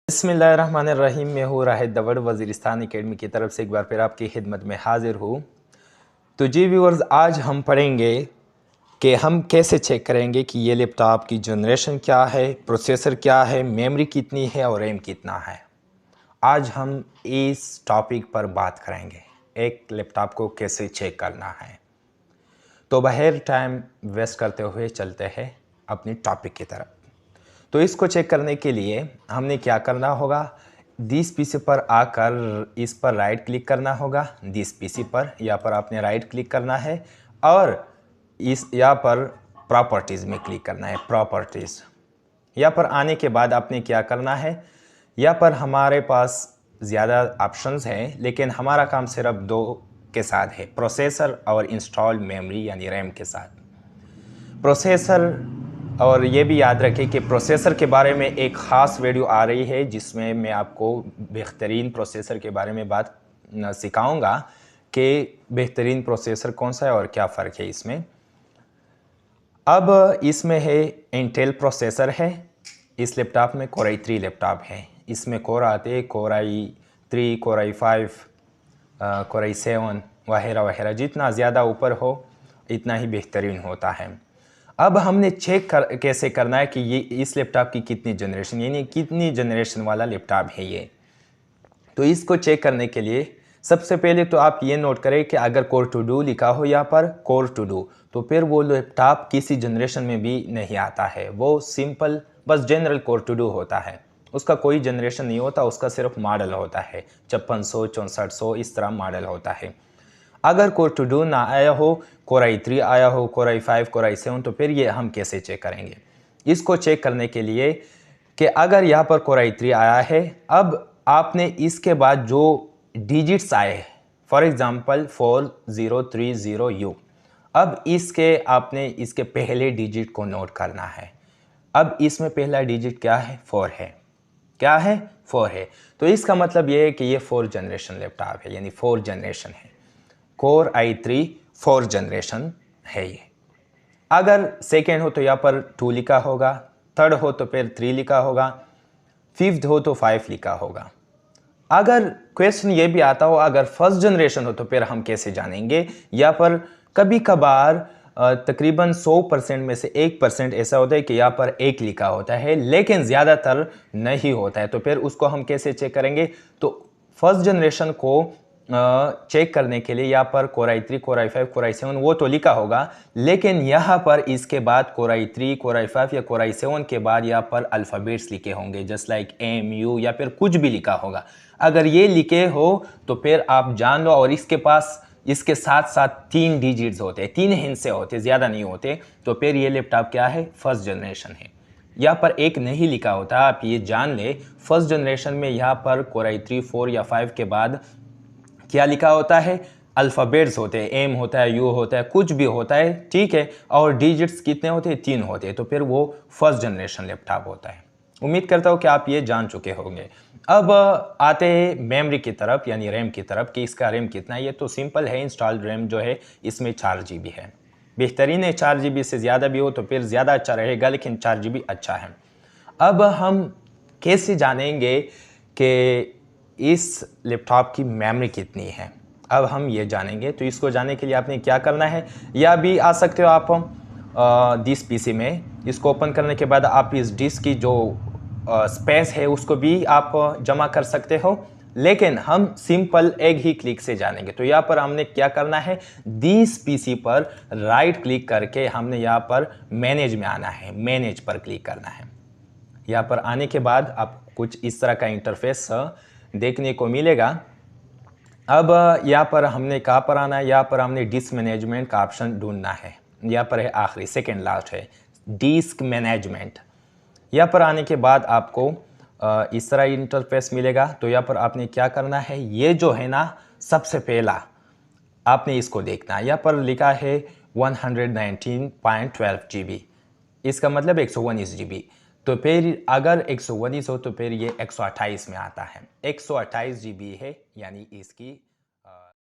बिस्मिल्लाहिर्रहमानिर्रहीम। मैं हूँ राहिद दवड़, वज़ीरिस्तान एकेडमी की तरफ से एक बार फिर आपकी खिदमत में हाज़िर हूँ। तो जी व्यूअर्स, आज हम पढ़ेंगे कि हम कैसे चेक करेंगे कि ये लैपटॉप की जनरेशन क्या है, प्रोसेसर क्या है, मेमोरी कितनी है और रैम कितना है। आज हम इस टॉपिक पर बात करेंगे, एक लैपटॉप को कैसे चेक करना है। तो बगैर टाइम वेस्ट करते हुए चलते हैं अपनी टॉपिक की तरफ। तो इसको चेक करने के लिए हमने क्या करना होगा, दिस पीसी पर आकर इस पर राइट क्लिक करना होगा। दिस पीसी पर यहाँ पर आपने राइट क्लिक करना है और इस यहाँ पर प्रॉपर्टीज़ में क्लिक करना है। प्रॉपर्टीज़ यहाँ पर आने के बाद आपने क्या करना है, यहाँ पर हमारे पास ज़्यादा ऑप्शंस हैं लेकिन हमारा काम सिर्फ दो के साथ है, प्रोसेसर और इंस्टॉल्ड मेमोरी यानी रैम के साथ। प्रोसेसर, और ये भी याद रखें कि प्रोसेसर के बारे में एक ख़ास वीडियो आ रही है जिसमें मैं आपको बेहतरीन प्रोसेसर के बारे में बात सिखाऊंगा कि बेहतरीन प्रोसेसर कौन सा है और क्या फ़र्क है इसमें। अब इसमें है इंटेल प्रोसेसर है, इस लैपटॉप में कोर i3 लैपटॉप है। इसमें कोर आते हैं core i3, core i5, core i7 वगैरह वगैरह। जितना ज़्यादा ऊपर हो इतना ही बेहतरीन होता है। अब हमने चेक कैसे करना है कि ये इस लैपटॉप की कितनी जनरेशन यानी कितनी जनरेशन वाला लैपटॉप है ये। तो इसको चेक करने के लिए सबसे पहले तो आप ये नोट करें कि अगर कोर टू डू लिखा हो यहाँ पर कोर टू डू, तो फिर वो लैपटॉप किसी जनरेशन में भी नहीं आता है। वो सिंपल बस जनरल कोर टू डू होता है, उसका कोई जनरेशन नहीं होता, उसका सिर्फ मॉडल होता है। 5600, 6400 इस तरह मॉडल होता है। अगर कोर टू डू ना आया हो, कोर i3 आया हो, कोर i5, कोर i7, तो फिर ये हम कैसे चेक करेंगे। इसको चेक करने के लिए कि अगर यहाँ पर कोर i3 आया है, अब आपने इसके बाद जो डिजिट्स आए, फॉर एग्जांपल 4030U, अब आपने इसके पहले डिजिट को नोट करना है। अब इसमें पहला डिजिट क्या है, 4 है। क्या है, 4 है। तो इसका मतलब ये है कि ये 4 जनरेशन लैपटॉप है, यानी 4 जनरेशन है। कोर i3 4 जनरेशन है ये। अगर सेकेंड हो तो यहाँ पर 2 लिखा होगा, थर्ड हो तो फिर 3 लिखा होगा, फिफ्थ हो तो 5 लिखा होगा। अगर क्वेश्चन ये भी आता हो अगर फर्स्ट जनरेशन हो तो फिर हम कैसे जानेंगे। यहाँ पर कभी कभार तकरीबन 100% में से 1% ऐसा होता है कि यहाँ पर 1 लिखा होता है, लेकिन ज़्यादातर नहीं होता है। तो फिर उसको हम कैसे चेक करेंगे। तो फर्स्ट जनरेशन को चेक करने के लिए यहाँ पर core i3, core i5, core i7 वो तो लिखा होगा, लेकिन यहाँ पर इसके बाद कोर i3, कोर i5 या कोर i7 के बाद यहाँ पर अल्फ़ाबेट्स लिखे होंगे, जस्ट लाइक MU या फिर कुछ भी लिखा होगा। अगर ये लिखे हो तो फिर आप जान लो, और इसके साथ साथ 3 डिजिट्स होते हैं, 3 हिस्से होते, ज़्यादा नहीं होते, तो फिर ये लैपटॉप क्या है, फर्स्ट जनरेशन है। यहाँ पर 1 नहीं लिखा होता, आप ये जान ले। फर्स्ट जनरेशन में यहाँ पर कोर i3, 4 या 5 के बाद क्या लिखा होता है, अल्फ़ाबेट्स होते हैं, M होता है, U होता है, कुछ भी होता है, ठीक है। और डिजिट्स कितने होते हैं, 3 होते हैं, तो फिर वो फर्स्ट जनरेशन लैपटॉप होता है। उम्मीद करता हूँ कि आप ये जान चुके होंगे। अब आते हैं मेमोरी की तरफ यानी रैम की तरफ कि इसका रैम कितना है। ये तो सिंपल है, इंस्टॉल्ड रैम जो है इसमें 4 GB है। बेहतरीन है, 4 GB से ज़्यादा भी हो तो फिर ज़्यादा अच्छा रहेगा, लेकिन 4 GB अच्छा है। अब हम कैसे जानेंगे कि इस लैपटॉप की मेमोरी कितनी है, अब हम ये जानेंगे। तो इसको जानने के लिए आपने क्या करना है, या भी आ सकते हो आप दिस पीसी में। इसको ओपन करने के बाद आप इस डिस्क की जो स्पेस है उसको भी आप जमा कर सकते हो, लेकिन हम सिंपल एक ही क्लिक से जानेंगे। तो यहाँ पर हमने क्या करना है, दिस पीसी पर राइट क्लिक करके हमने यहाँ पर मैनेज में आना है, मैनेज पर क्लिक करना है। यहाँ पर आने के बाद आप कुछ इस तरह का इंटरफेस देखने को मिलेगा। अब यहाँ पर हमने कहाँ पर आना है, यहाँ पर हमने डिस्क मैनेजमेंट का ऑप्शन ढूंढना है। यहाँ पर है आखिरी, सेकेंड लास्ट है डिस्क मैनेजमेंट। यहाँ पर आने के बाद आपको इस तरह इंटरफेस मिलेगा। तो यहाँ पर आपने क्या करना है, ये जो है ना सबसे पहला आपने इसको देखना है। यहाँ पर लिखा है 119.12 GB, इसका मतलब 119 GB। तो फिर अगर 119 हो तो फिर ये 128 में आता है, 128 GB है यानी इसकी